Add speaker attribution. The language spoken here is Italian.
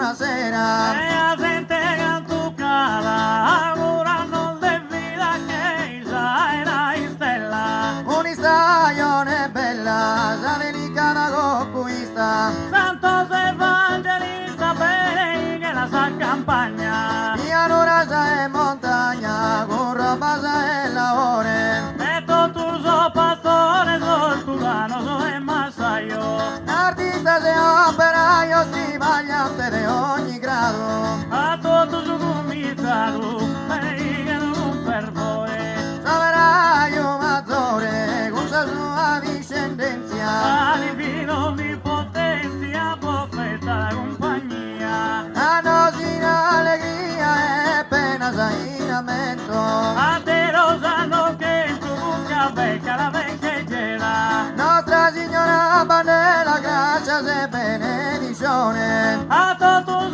Speaker 1: buonasera.
Speaker 2: E la gente cantucada, augurando de vida che era stella.
Speaker 1: Un'istagione bella, già delicata conquista.
Speaker 2: Santos evangelista bene che la sa campagna.
Speaker 1: Pianura già è montagna, con roba già è lavore.
Speaker 2: E tu so pastore, sol tulano, so e massaio.
Speaker 1: Artista e operaio, stimagliante di ogni grado.
Speaker 2: A tutto su cominciato, che non per voi.
Speaker 1: Saveraio maggiore, con la sua discendenza.
Speaker 2: Divino di potenzia, profeta la compagnia.
Speaker 1: A nostra allegria e pena sainamento.
Speaker 2: A te lo sanno che tu buca becca la vecchiera.
Speaker 1: Nostra Signora Banella, grazia e benedizione.
Speaker 2: A tutto